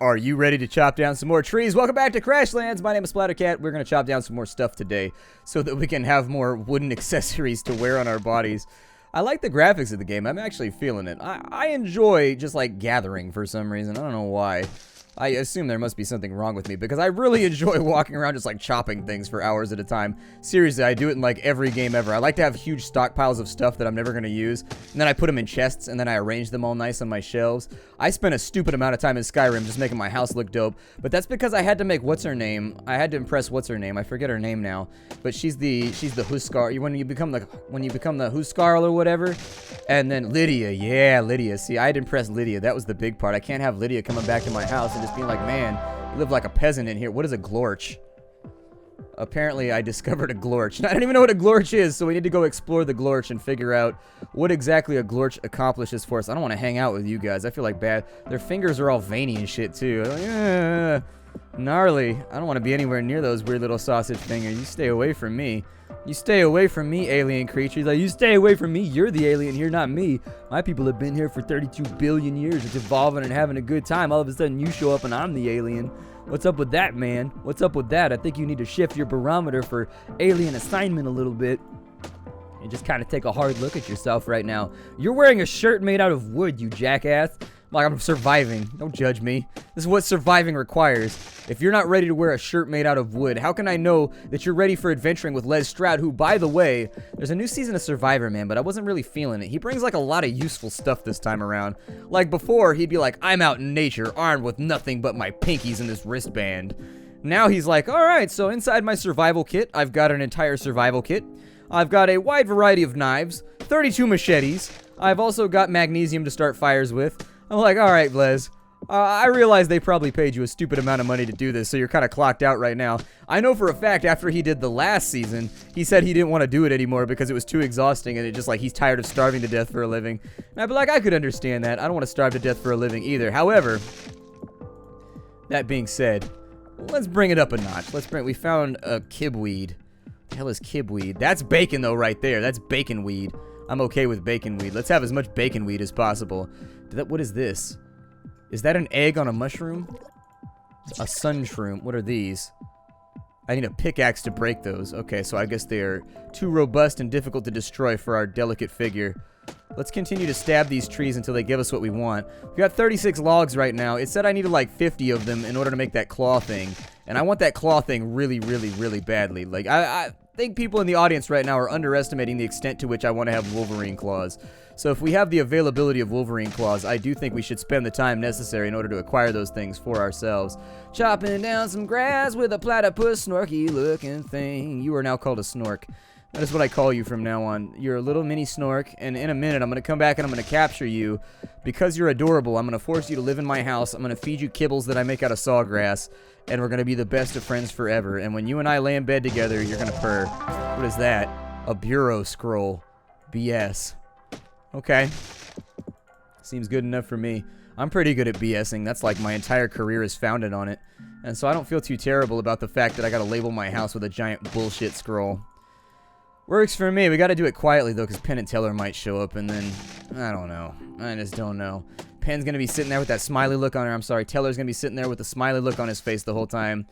Are you ready to chop down some more trees? Welcome back to Crashlands. My name is Splattercat. We're going to chop down some more stuff today so that we can have more wooden accessories to wear on our bodies. I like the graphics of the game. I'm actually feeling it. I enjoy just like gathering for some reason. I don't know why. I assume there must be something wrong with me because I really enjoy walking around just like chopping things for hours at a time. Seriously, I do it in like every game ever. I like to have huge stockpiles of stuff that I'm never going to use, and then I put them in chests, and then I arrange them all nice on my shelves. I spent a stupid amount of time in Skyrim just making my house look dope, but that's because I had to make what's-her-name. I had to impress what's-her-name. I forget her name now, but she's the Huskar. When you become the Huskarl or whatever, and then Lydia. Yeah, Lydia. See, I had to impress Lydia. That was the big part. I can't have Lydia coming back to my house and just being like, man, you live like a peasant in here. What is a glorch? Apparently, I discovered a glorch. I don't even know what a glorch is, so we need to go explore the glorch and figure out what exactly a glorch accomplishes for us. I don't want to hang out with you guys. I feel like bad. Their fingers are all veiny and shit, too. Like, gnarly. I don't want to be anywhere near those weird little sausage fingers. You stay away from me. You stay away from me, alien creatures. Like, you stay away from me. You're the alien here, not me. My people have been here for 32 billion years. It's evolving and having a good time. All of a sudden, you show up and I'm the alien. What's up with that, man? What's up with that? I think you need to shift your barometer for alien assignment a little bit. And just kind of take a hard look at yourself right now. You're wearing a shirt made out of wood, you jackass. Like, I'm surviving. Don't judge me. This is what surviving requires. If you're not ready to wear a shirt made out of wood, how can I know that you're ready for adventuring with Les Stroud, who, by the way, there's a new season of Survivor, man, but I wasn't really feeling it. He brings, like, a lot of useful stuff this time around. Like, before, he'd be like, I'm out in nature, armed with nothing but my pinkies and this wristband. Now he's like, all right, so inside my survival kit, I've got an entire survival kit. I've got a wide variety of knives, 32 machetes. I've also got magnesium to start fires with. I'm like, all right, Blaze. I realize they probably paid you a stupid amount of money to do this, so you're kind of clocked out right now. I know for a fact after he did the last season, he said he didn't want to do it anymore because it was too exhausting and it just like he's tired of starving to death for a living. And I'd be like, I could understand that. I don't want to starve to death for a living either. However, that being said, let's bring it up a notch. We found a kibweed. The hell is kibweed? That's bacon though right there. That's bacon weed. I'm okay with bacon weed. Let's have as much bacon weed as possible. What is this? Is that an egg on a mushroom? A sun shroom. What are these? I need a pickaxe to break those. Okay, so I guess they are too robust and difficult to destroy for our delicate figure. Let's continue to stab these trees until they give us what we want. We got 36 logs right now. It said I needed like 50 of them in order to make that claw thing. And I want that claw thing really, really, really badly. Like, I think people in the audience right now are underestimating the extent to which I want to have Wolverine claws. So if we have the availability of Wolverine claws, I do think we should spend the time necessary in order to acquire those things for ourselves. Chopping down some grass with a platypus snorky looking thing. You are now called a snork. That is what I call you from now on. You're a little mini snork, and in a minute I'm going to come back and I'm going to capture you. Because you're adorable, I'm going to force you to live in my house. I'm going to feed you kibbles that I make out of sawgrass, and we're going to be the best of friends forever. And when you and I lay in bed together, you're going to purr. What is that? A bureau scroll. BS. Okay. Seems good enough for me. I'm pretty good at BSing. That's like my entire career is founded on it. And so I don't feel too terrible about the fact that I got to label my house with a giant bullshit scroll. Works for me. We got to do it quietly, though, because Penn and Teller might show up, and then, I don't know. I just don't know. Penn's going to be sitting there with that smiley look on her. I'm sorry, Teller's going to be sitting there with a smiley look on his face the whole time.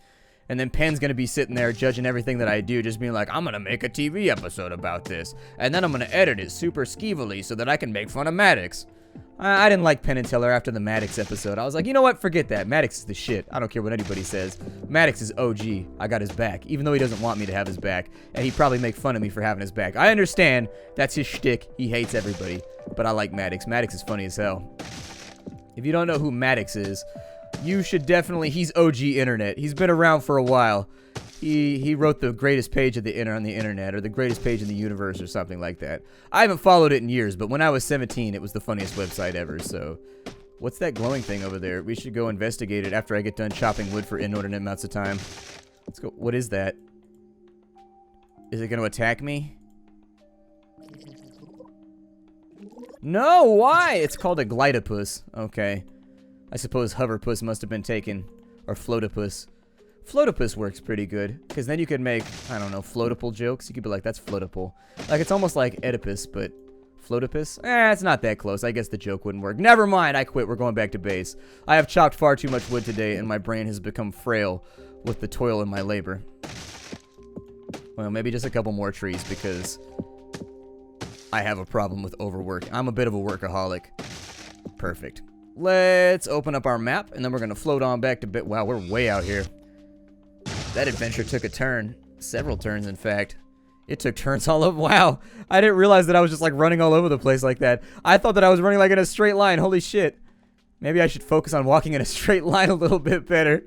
And then Penn's going to be sitting there judging everything that I do, just being like, I'm going to make a TV episode about this. And then I'm going to edit it super skeevily so that I can make fun of Maddox. I didn't like Penn and Teller after the Maddox episode. I was like, you know what? Forget that. Maddox is the shit. I don't care what anybody says. Maddox is OG. I got his back, even though he doesn't want me to have his back. And he'd probably make fun of me for having his back. I understand. That's his shtick. He hates everybody. But I like Maddox. Maddox is funny as hell. If you don't know who Maddox is, you should definitely... He's OG internet. He's been around for a while. He wrote the greatest page on the internet, or the greatest page in the universe, or something like that. I haven't followed it in years, but when I was 17, it was the funniest website ever, so... What's that glowing thing over there? We should go investigate it after I get done chopping wood for inordinate amounts of time. Let's go. What is that? Is it going to attack me? No, why? It's called a glidopus. Okay. I suppose hoverpus must have been taken. Or floatopus. Floatopus works pretty good, because then you could make, I don't know, floatable jokes. You could be like, that's floatable. Like, it's almost like Oedipus, but Flotopus? It's not that close. I guess the joke wouldn't work. Never mind. I quit. We're going back to base. I have chopped far too much wood today, and my brain has become frail with the toil in my labor. Well, maybe just a couple more trees, because I have a problem with overwork. I'm a bit of a workaholic. Perfect. Let's open up our map, and then we're going to float on back to bit. Wow, we're way out here. That adventure took a turn. Several turns, in fact. It took turns all over. Wow. I didn't realize that I was just, like, running all over the place like that. I thought that I was running, like, in a straight line. Holy shit. Maybe I should focus on walking in a straight line a little bit better.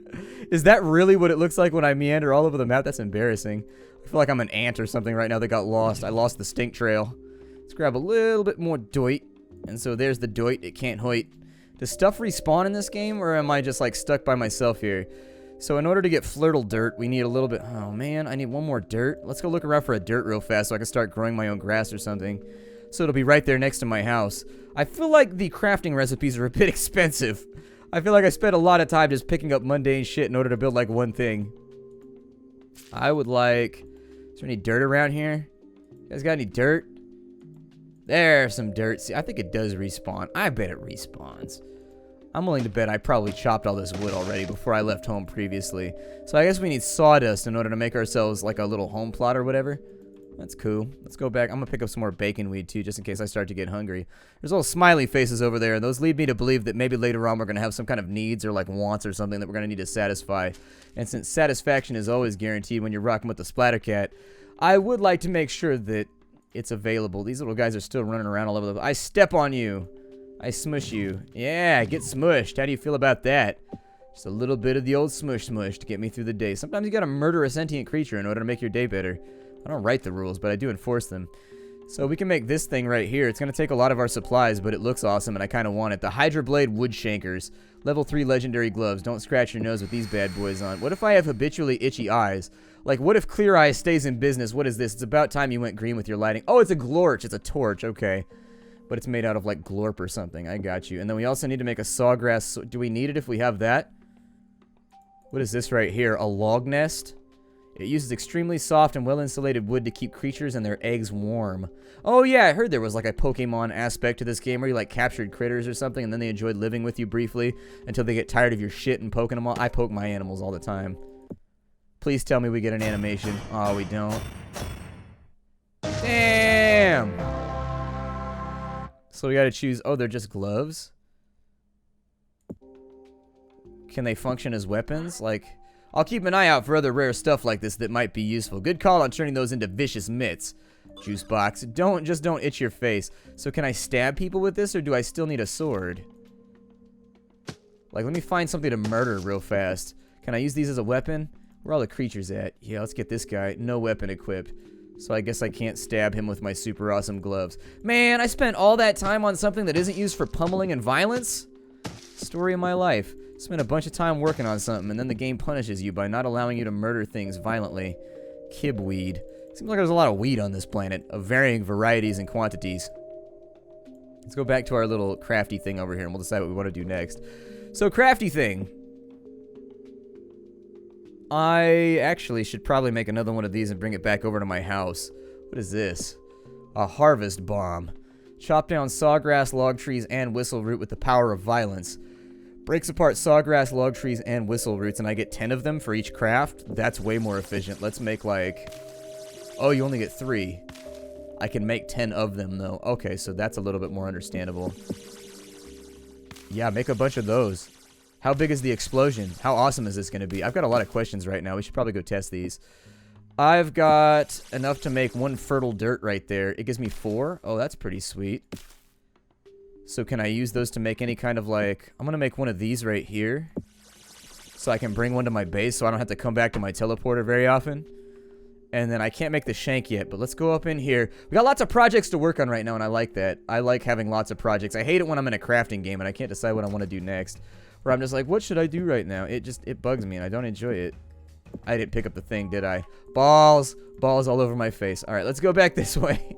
Is that really what it looks like when I meander all over the map? That's embarrassing. I feel like I'm an ant or something right now that got lost. I lost the stink trail. Let's grab a little bit more doit. And so there's the doit. It can't hoit. Does stuff respawn in this game, or am I just, like, stuck by myself here? So in order to get flirtle dirt, we need a little bit... Oh, man, I need one more dirt. Let's go look around for a dirt real fast so I can start growing my own grass or something. So it'll be right there next to my house. I feel like the crafting recipes are a bit expensive. I feel like I spent a lot of time just picking up mundane shit in order to build, like, one thing. I would like... Is there any dirt around here? You guys got any dirt? There's some dirt. See, I think it does respawn. I bet it respawns. I'm willing to bet I probably chopped all this wood already before I left home previously. So I guess we need sawdust in order to make ourselves like a little home plot or whatever. That's cool. Let's go back. I'm going to pick up some more bacon weed too, just in case I start to get hungry. There's little smiley faces over there, and those lead me to believe that maybe later on we're going to have some kind of needs or like wants or something that we're going to need to satisfy. And since satisfaction is always guaranteed when you're rocking with the Splattercat, I would like to make sure that it's available. These little guys are still running around all over the... I step on you. I smush you. Yeah, get smushed. How do you feel about that? Just a little bit of the old smush to get me through the day. Sometimes you gotta murder a sentient creature in order to make your day better. I don't write the rules, but I do enforce them. So we can make this thing right here. It's gonna take a lot of our supplies, but it looks awesome and I kinda want it. The Hydra Blade Wood Shankers. Level 3 legendary gloves. Don't scratch your nose with these bad boys on. What if I have habitually itchy eyes? Like, what if Clear Eyes stays in business? What is this? It's about time you went green with your lighting. Oh, it's a glorch. It's a torch. Okay. But it's made out of, like, glorp or something. I got you. And then we also need to make a sawgrass. Do we need it if we have that? What is this right here? A log nest? It uses extremely soft and well-insulated wood to keep creatures and their eggs warm. Oh, yeah, I heard there was, like, a Pokemon aspect to this game where you, like, captured critters or something, and then they enjoyed living with you briefly until they get tired of your shit and poking them all. I poke my animals all the time. Please tell me we get an animation. Oh, we don't. Damn! So we gotta choose... Oh, they're just gloves? Can they function as weapons? Like, I'll keep an eye out for other rare stuff like this that might be useful. Good call on turning those into vicious mitts. Juice box. Don't itch your face. So can I stab people with this, or do I still need a sword? Like, let me find something to murder real fast. Can I use these as a weapon? Where are all the creatures at? Yeah, let's get this guy. No weapon equipped. So I guess I can't stab him with my super awesome gloves. Man, I spent all that time on something that isn't used for pummeling and violence? Story of my life. Spent a bunch of time working on something, and then the game punishes you by not allowing you to murder things violently. Kibweed. Seems like there's a lot of weed on this planet, of varying varieties and quantities. Let's go back to our little crafty thing over here, and we'll decide what we want to do next. So, crafty thing. I actually should probably make another one of these and bring it back over to my house. What is this? A harvest bomb. Chop down sawgrass, log trees, and whistle root with the power of violence. Breaks apart sawgrass, log trees, and whistle roots, and I get 10 of them for each craft. That's way more efficient. Let's make like... Oh, you only get 3. I can make 10 of them, though. Okay, so that's a little bit more understandable. Yeah, make a bunch of those. How big is the explosion? How awesome is this going to be? I've got a lot of questions right now. We should probably go test these. I've got enough to make 1 fertile dirt right there. It gives me 4. Oh, that's pretty sweet. So can I use those to make any kind of like... I'm going to make one of these right here. So I can bring one to my base so I don't have to come back to my teleporter very often. And then I can't make the shank yet, but let's go up in here. We got lots of projects to work on right now, and I like that. I like having lots of projects. I hate it when I'm in a crafting game and I can't decide what I want to do next. Where I'm just like, what should I do right now? It bugs me and I don't enjoy it. I didn't pick up the thing, did I? Balls. Balls all over my face. Alright, let's go back this way.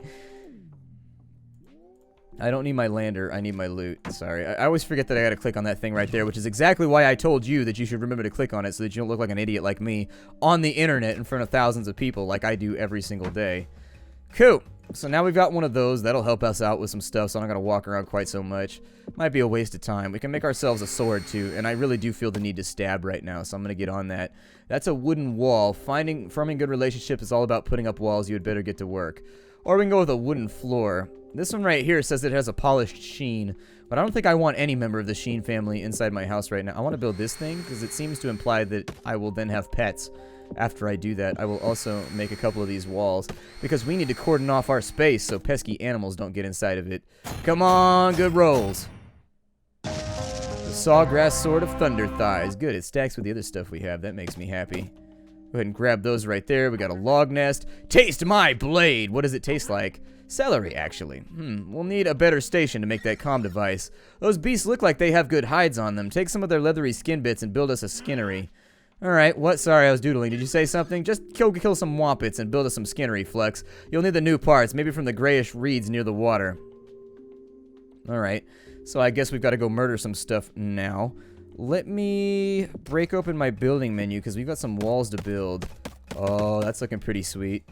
I don't need my lander. I need my loot. Sorry. I always forget that I gotta click on that thing right there, which is exactly why I told you that you should remember to click on it so that you don't look like an idiot like me on the internet in front of thousands of people like I do every single day. Cool. So now we've got one of those. That'll help us out with some stuff, so I'm not going to walk around quite so much. Might be a waste of time. We can make ourselves a sword, too, and I really do feel the need to stab right now, so I'm going to get on that. That's a wooden wall. Forming good relationships is all about putting up walls. You had better get to work. Or we can go with a wooden floor. This one right here says it has a polished sheen, but I don't think I want any member of the Sheen family inside my house right now. I want to build this thing, because it seems to imply that I will then have pets. After I do that, I will also make a couple of these walls, because we need to cordon off our space so pesky animals don't get inside of it. Come on, good rolls. The Sawgrass Sword of Thunder Thighs. Good, it stacks with the other stuff we have. That makes me happy. Go ahead and grab those right there. We got a log nest. Taste my blade! What does it taste like? Celery, actually. We'll need a better station to make that comm device. Those beasts look like they have good hides on them. Take some of their leathery skin bits and build us a skinnery. Alright, what? Sorry, I was doodling. Did you say something? Just kill some wampets and build us some skinnery, Flex. You'll need the new parts, maybe from the grayish reeds near the water. Alright, so I guess we've got to go murder some stuff now. Let me break open my building menu, because we've got some walls to build. Oh, that's looking pretty sweet.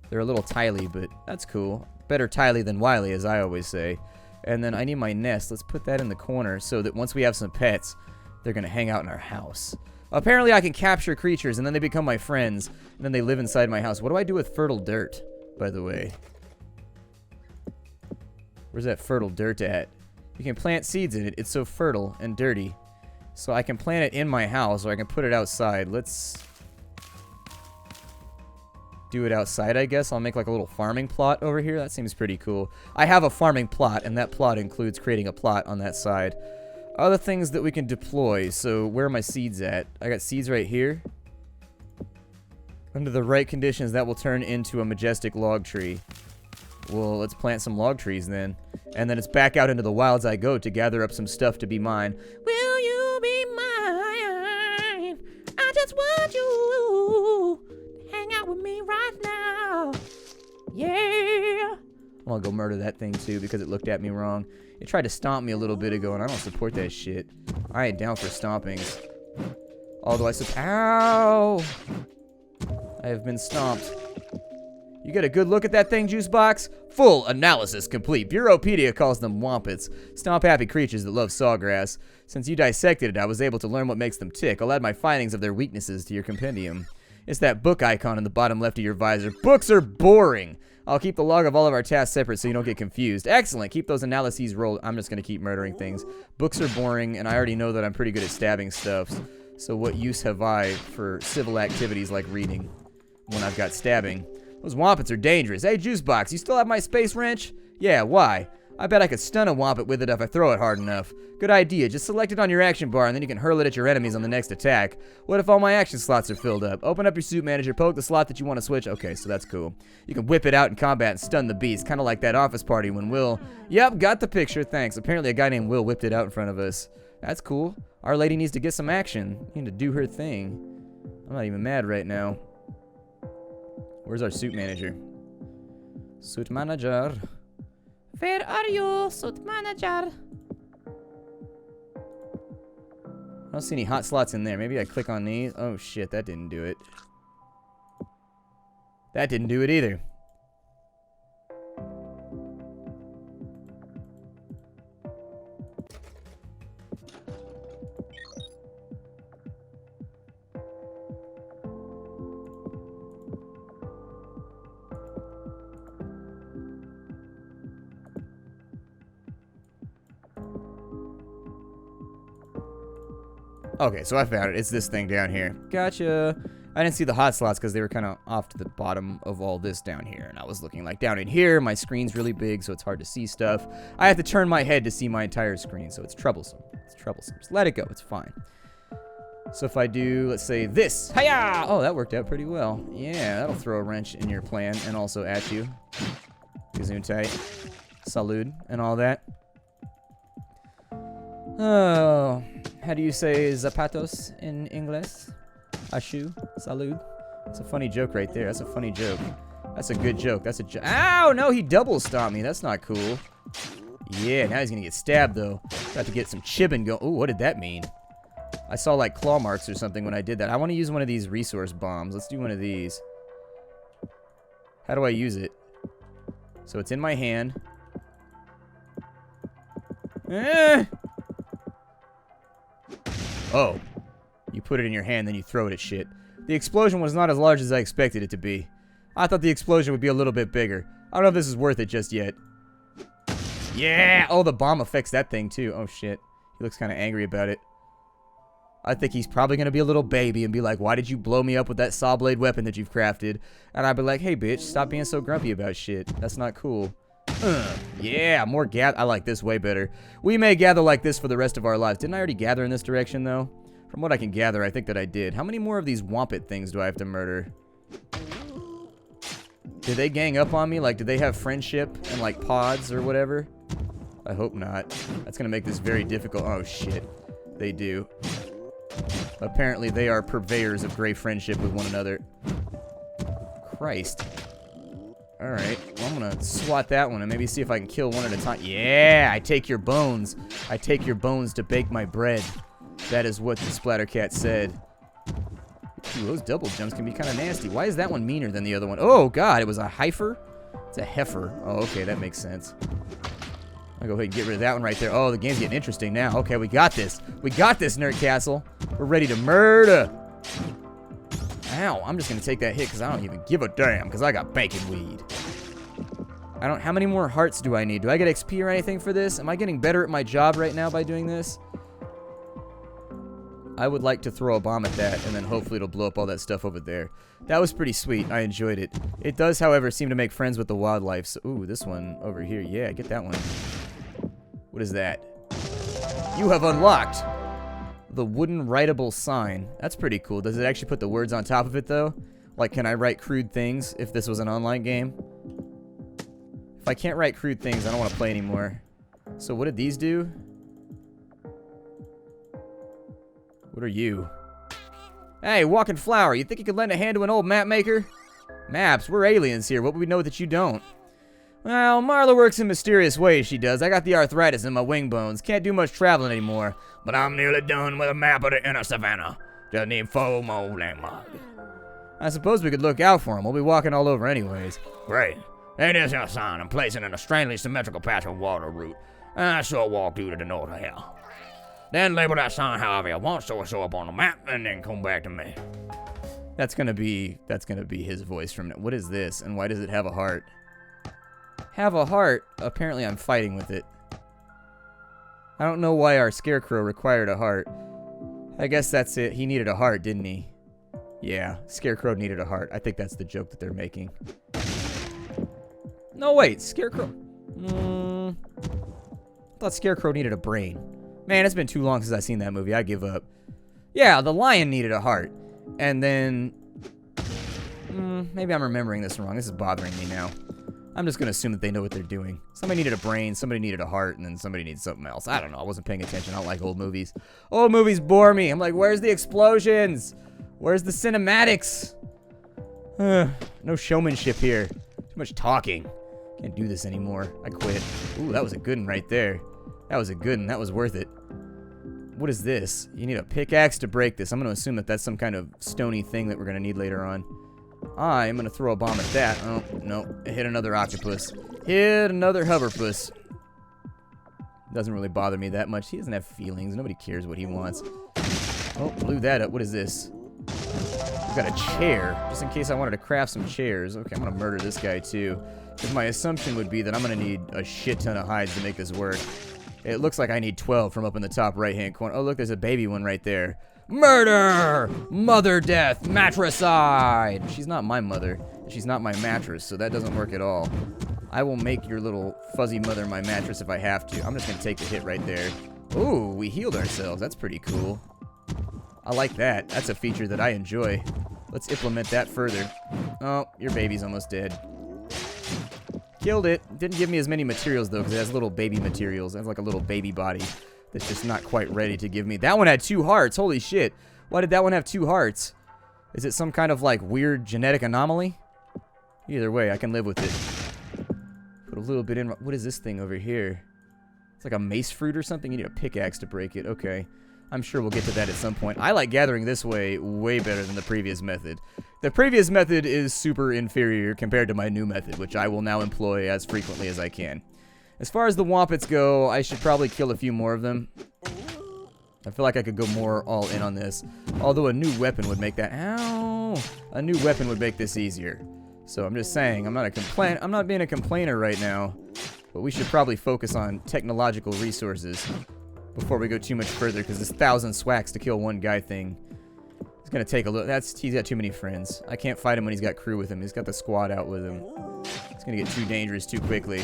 They're a little tiley, but that's cool. Better tiley than wily, as I always say. And then I need my nest. Let's put that in the corner so that once we have some pets, they're going to hang out in our house. Apparently I can capture creatures, and then they become my friends, and then they live inside my house. What do I do with fertile dirt, by the way? Where's that fertile dirt at? You can plant seeds in it. It's so fertile and dirty. So I can plant it in my house, or I can put it outside. Let's do it outside, I guess. I'll make like a little farming plot over here. That seems pretty cool. I have a farming plot, and that plot includes creating a plot on that side. Other things that we can deploy. So where are my seeds at? I got seeds right here. Under the right conditions, that will turn into a majestic log tree. Well, let's plant some log trees then. And then it's back out into the wilds I go to gather up some stuff to be mine. Will you be mine? I just want you to hang out with me right now. Yeah. I'm gonna go murder that thing too because it looked at me wrong. It tried to stomp me a little bit ago, and I don't support that shit. I ain't down for stompings. Although I said, ow! I have been stomped. You get a good look at that thing, Juicebox? Full analysis complete. Bureaupedia calls them wampets. Stomp-happy creatures that love sawgrass. Since you dissected it, I was able to learn what makes them tick. I'll add my findings of their weaknesses to your compendium. It's that book icon in the bottom left of your visor. Books are boring! I'll keep the log of all of our tasks separate so you don't get confused. Excellent. Keep those analyses rolled. I'm just going to keep murdering things. Books are boring, and I already know that I'm pretty good at stabbing stuff. So what use have I for civil activities like reading when I've got stabbing? Those wampets are dangerous. Hey, Juicebox, you still have my space wrench? Yeah, why? I bet I could stun a wampet with it if I throw it hard enough. Good idea. Just select it on your action bar, and then you can hurl it at your enemies on the next attack. What if all my action slots are filled up? Open up your suit manager, poke the slot that you want to switch. Okay, so that's cool. You can whip it out in combat and stun the beast, kind of like that office party when Will... Yep, got the picture, thanks. Apparently a guy named Will whipped it out in front of us. That's cool. Our lady needs to get some action. Need to do her thing. I'm not even mad right now. Where's our suit manager? Suit manager. Where are you, suit manager? I don't see any hot slots in there. Maybe I click on these. Oh shit, that didn't do it. That didn't do it either. Okay, so I found it. It's this thing down here. Gotcha. I didn't see the hot slots because they were kind of off to the bottom of all this down here. And I was looking like down in here. My screen's really big, so it's hard to see stuff. I have to turn my head to see my entire screen, so it's troublesome. It's troublesome. Just let it go. It's fine. So if I do, let's say this. Hiya! Oh, that worked out pretty well. Yeah, that'll throw a wrench in your plan and also at you. Gesundheit. Salud and all that. Oh, how do you say zapatos in English? A shoe? Salud? That's a funny joke right there. That's a funny joke. That's a good joke. That's a joke. Ow! No, he double stomped me. That's not cool. Yeah, now he's gonna get stabbed though. Got to get some chibbing going. Ooh, what did that mean? I saw like claw marks or something when I did that. I want to use one of these resource bombs. Let's do one of these. How do I use it? So it's in my hand. Oh. You put it in your hand, then you throw it at shit. The explosion was not as large as I expected it to be. I thought the explosion would be a little bit bigger. I don't know if this is worth it just yet. Yeah! Oh, the bomb affects that thing, too. Oh, shit. He looks kind of angry about it. I think he's probably going to be a little baby and be like, why did you blow me up with that saw blade weapon that you've crafted? And I'd be like, hey, bitch, stop being so grumpy about shit. That's not cool. Yeah, more gather. I like this way better. We may gather like this for the rest of our lives. Didn't I already gather in this direction, though? From what I can gather, I think that I did. How many more of these Wampet things do I have to murder? Did they gang up on me? Like, do they have friendship and, like, pods or whatever? I hope not. That's going to make this very difficult. Oh, shit. They do. Apparently, they are purveyors of great friendship with one another. Christ. Alright. Well, I'm going to swat that one and maybe see if I can kill one at a time. Yeah! I take your bones. I take your bones to bake my bread. That is what the Splattercat said. Ooh, those double jumps can be kind of nasty. Why is that one meaner than the other one? Oh, God. It was a heifer? It's a heifer. Oh, okay. That makes sense. I'll go ahead and get rid of that one right there. Oh, the game's getting interesting now. Okay, we got this. We got this, Nerd Castle. We're ready to murder. Ow, I'm just going to take that hit because I don't even give a damn because I got bacon weed. How many more hearts do I need? Do I get XP or anything for this? Am I getting better at my job right now by doing this? I would like to throw a bomb at that, and then hopefully it'll blow up all that stuff over there. That was pretty sweet. I enjoyed it. It does, however, seem to make friends with the wildlife. So, ooh, this one over here. Yeah, get that one. What is that? You have unlocked the wooden writable sign. That's pretty cool. Does it actually put the words on top of it, though? Like, can I write crude things if this was an online game? If I can't write crude things, I don't want to play anymore. So what did these do? What are you? Hey, walking flower, you think you could lend a hand to an old map maker? Maps, we're aliens here. What would we know that you don't? Well, Marla works in mysterious ways, she does. I got the arthritis in my wing bones. Can't do much traveling anymore. But I'm nearly done with a map of the inner savannah. Just need 4 more landmarks. I suppose we could look out for them. We'll be walking all over anyways. Great. There is your sign. I'm placing in a strangely symmetrical patch of water route. I shall walk due to the north of here. Then label that sign however you want so it'll show up on the map and then come back to me. That's gonna be his voice from it. What is this? And why does it have a heart? Have a heart? Apparently I'm fighting with it. I don't know why our scarecrow required a heart. I guess that's it. He needed a heart, didn't he? Yeah, scarecrow needed a heart. I think that's the joke that they're making. No, wait, scarecrow. I thought scarecrow needed a brain. Man, it's been too long since I've seen that movie. I give up. Yeah, the lion needed a heart. And then... maybe I'm remembering this wrong. This is bothering me now. I'm just going to assume that they know what they're doing. Somebody needed a brain, somebody needed a heart, and then somebody needs something else. I don't know. I wasn't paying attention. I don't like old movies. Old movies bore me. I'm like, where's the explosions? Where's the cinematics? No showmanship here. Too much talking. Can't do this anymore. I quit. Ooh, that was a good one right there. That was a good one. That was worth it. What is this? You need a pickaxe to break this. I'm going to assume that that's some kind of stony thing that we're going to need later on. I'm going to throw a bomb at that. Oh, no. It hit another octopus. Hit another hoverpuss. Doesn't really bother me that much. He doesn't have feelings. Nobody cares what he wants. Oh, blew that up. What is this? We've got a chair. Just in case I wanted to craft some chairs. Okay, I'm going to murder this guy too. Because my assumption would be that I'm going to need a shit ton of hides to make this work. It looks like I need 12 from up in the top right-hand corner. Oh, look, there's a baby one right there. Murder! Mother death! Matricide! She's not my mother. She's not my mattress, so that doesn't work at all. I will make your little fuzzy mother my mattress if I have to. I'm just going to take the hit right there. Ooh, we healed ourselves. That's pretty cool. I like that. That's a feature that I enjoy. Let's implement that further. Oh, your baby's almost dead. Killed it. Didn't give me as many materials, though, because it has little baby materials. It has like a little baby body that's just not quite ready to give me. That one had 2 hearts. Holy shit. Why did that one have 2 hearts? Is it some kind of, like, weird genetic anomaly? Either way, I can live with it. Put a little bit in. What is this thing over here? It's like a mace fruit or something? You need a pickaxe to break it. Okay. I'm sure we'll get to that at some point. I like gathering this way better than the previous method. The previous method is super inferior compared to my new method, which I will now employ as frequently as I can. As far as the Wompets go, I should probably kill a few more of them. I feel like I could go more all in on this. Although a new weapon would make that... Ow! A new weapon would make this easier. So I'm just saying, I'm not being a complainer right now. But we should probably focus on technological resources before we go too much further, because this 1,000 swacks to kill one guy thing is going to take a little... He's got too many friends. I can't fight him when he's got crew with him. He's got the squad out with him. It's going to get too dangerous too quickly.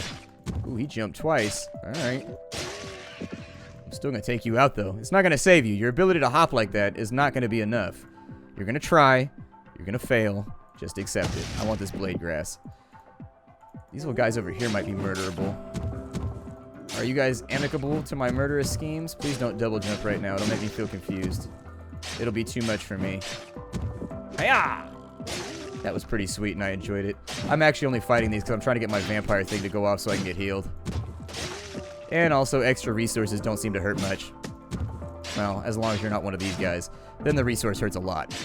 Ooh, he jumped twice. Alright. I'm still going to take you out, though. It's not going to save you. Your ability to hop like that is not going to be enough. You're going to try. You're going to fail. Just accept it. I want this blade grass. These little guys over here might be murderable. Are you guys amicable to my murderous schemes? Please don't double jump right now. It'll make me feel confused. It'll be too much for me. Hiya! That was pretty sweet and I enjoyed it. I'm actually only fighting these because I'm trying to get my vampire thing to go off so I can get healed. And also extra resources don't seem to hurt much. Well, as long as you're not one of these guys. Then the resource hurts a lot.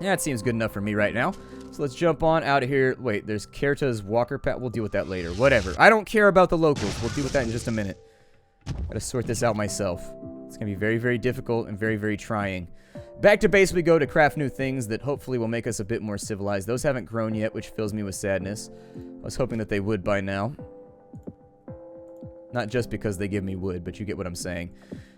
Yeah, it seems good enough for me right now. So let's jump on out of here. Wait, there's Kerta's walker path. We'll deal with that later. Whatever. I don't care about the locals. We'll deal with that in just a minute. Gotta sort this out myself. It's gonna be very, very difficult and very, very trying. Back to base we go to craft new things that hopefully will make us a bit more civilized. Those haven't grown yet, which fills me with sadness. I was hoping that they would by now. Not just because they give me wood, but you get what I'm saying.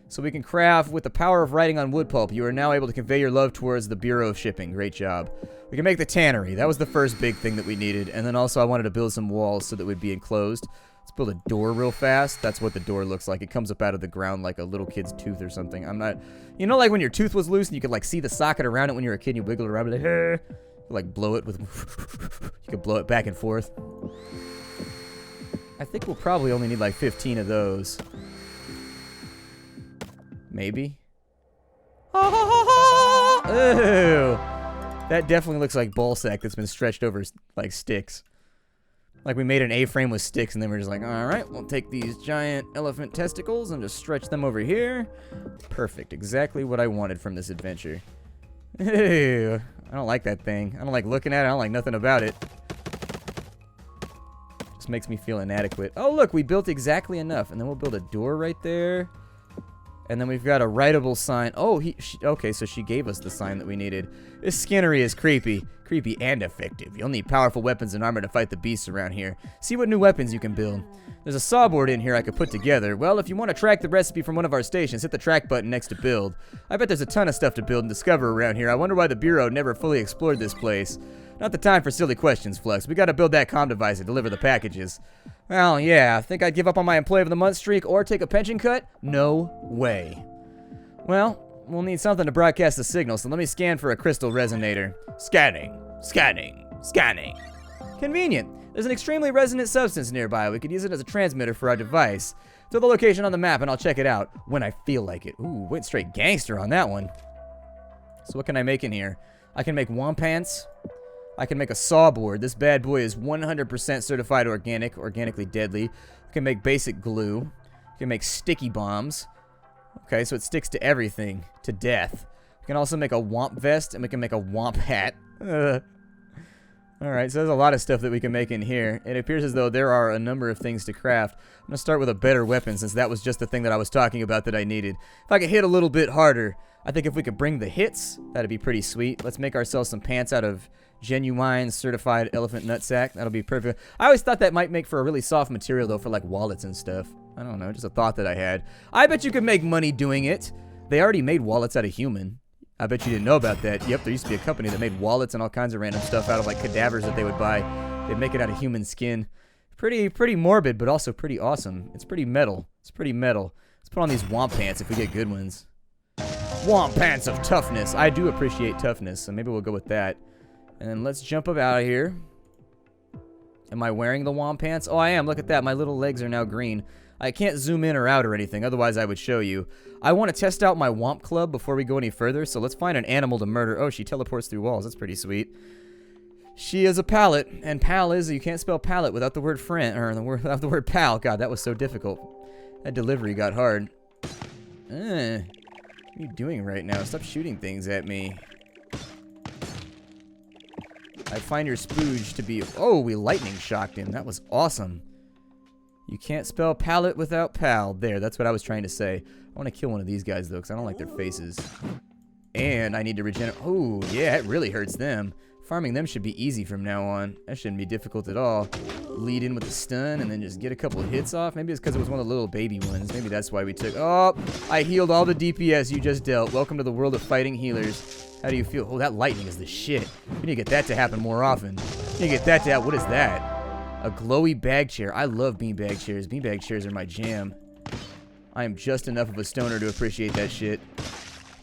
So we can craft with the power of writing on wood pulp. You are now able to convey your love towards the Bureau of Shipping. Great job. We can make the tannery. That was the first big thing that we needed. And then also I wanted to build some walls so that we'd be enclosed. Let's build a door real fast. That's what the door looks like. It comes up out of the ground like a little kid's tooth or something. I'm not... You know, like when your tooth was loose and you could like see the socket around it when you were a kid and you wiggle around it. Like blow it with... You could blow it back and forth. I think we'll probably only need like 15 of those. Maybe. Ooh. That definitely looks like ballsack that's been stretched over like sticks. Like we made an A-frame with sticks and then we're just like, alright, we'll take these giant elephant testicles and just stretch them over here. Perfect. Exactly what I wanted from this adventure. Ew. I don't like that thing. I don't like looking at it. I don't like nothing about it. Just makes me feel inadequate. Oh, look, we built exactly enough. And then we'll build a door right there. And then we've got a writable sign. Oh, okay, so she gave us the sign that we needed. This skinnery is creepy. Creepy and effective. You'll need powerful weapons and armor to fight the beasts around here. See what new weapons you can build. There's a sawboard in here I could put together. Well, if you want to track the recipe from one of our stations, hit the track button next to build. I bet there's a ton of stuff to build and discover around here. I wonder why the Bureau never fully explored this place. Not the time for silly questions, Flux. We gotta build that comm device and deliver the packages. Well, yeah, think I'd give up on my Employee of the Month streak or take a pension cut? No way. Well, we'll need something to broadcast the signal, so let me scan for a crystal resonator. Scanning, scanning, scanning. Convenient. There's an extremely resonant substance nearby. We could use it as a transmitter for our device. Throw the location on the map and I'll check it out when I feel like it. Ooh, went straight gangster on that one. So what can I make in here? I can make wampants. I can make a sawboard. This bad boy is 100% certified organic, organically deadly. We can make basic glue. We can make sticky bombs. Okay, so it sticks to everything, to death. We can also make a womp vest, and we can make a womp hat. Alright, so there's a lot of stuff that we can make in here. It appears as though there are a number of things to craft. I'm going to start with a better weapon, since that was just the thing that I was talking about that I needed. If I could hit a little bit harder, I think if we could bring the hits, that'd be pretty sweet. Let's make ourselves some pants out of genuine certified elephant nutsack. That'll be perfect. I always thought that might make for a really soft material, though, for like wallets and stuff. I don't know, just a thought that I had. I bet you could make money doing it. They already made wallets out of human. I bet you didn't know about that. Yep, there used to be a company that made wallets and all kinds of random stuff out of like cadavers that they would buy. They'd make it out of human skin. Pretty morbid, but also pretty awesome. It's pretty metal. It's pretty metal. Let's put on these womp pants if we get good ones. Womp pants of toughness. I do appreciate toughness, so maybe we'll go with that. And then let's jump up out of here. Am I wearing the womp pants? Oh, I am. Look at that. My little legs are now green. I can't zoom in or out or anything, otherwise I would show you. I want to test out my Womp Club before we go any further, so let's find an animal to murder. Oh, she teleports through walls. That's pretty sweet. She is a pallet, and pal is, you can't spell pallet without the word friend, or without the word pal. God, that was so difficult. That delivery got hard. What are you doing right now? Stop shooting things at me. I find your spooge to be... Oh, we lightning shocked him. That was awesome. You can't spell pallet without pal. There, that's what I was trying to say. I want to kill one of these guys, though, because I don't like their faces. And I need to regenerate... Oh, yeah, it really hurts them. Farming them should be easy from now on. That shouldn't be difficult at all. Lead in with the stun and then just get a couple of hits off. Maybe it's because it was one of the little baby ones. Maybe that's why we took... Oh, I healed all the DPS you just dealt. Welcome to the world of fighting healers. How do you feel? Oh, that lightning is the shit. We need to get that to happen more often. We need to get that to happen. What is that? A glowy bag chair. I love beanbag chairs. Beanbag chairs are my jam. I am just enough of a stoner to appreciate that shit.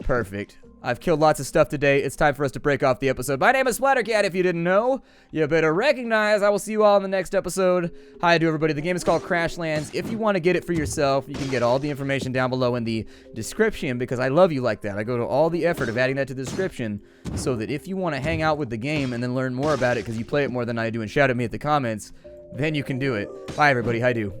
Perfect. I've killed lots of stuff today. It's time for us to break off the episode. My name is Splattercat, if you didn't know. You better recognize. I will see you all in the next episode. Hi to everybody. The game is called Crashlands. If you want to get it for yourself, you can get all the information down below in the description because I love you like that. I go to all the effort of adding that to the description so that if you want to hang out with the game and then learn more about it because you play it more than I do and shout at me at the comments, then you can do it. Bye, everybody. Hi, do.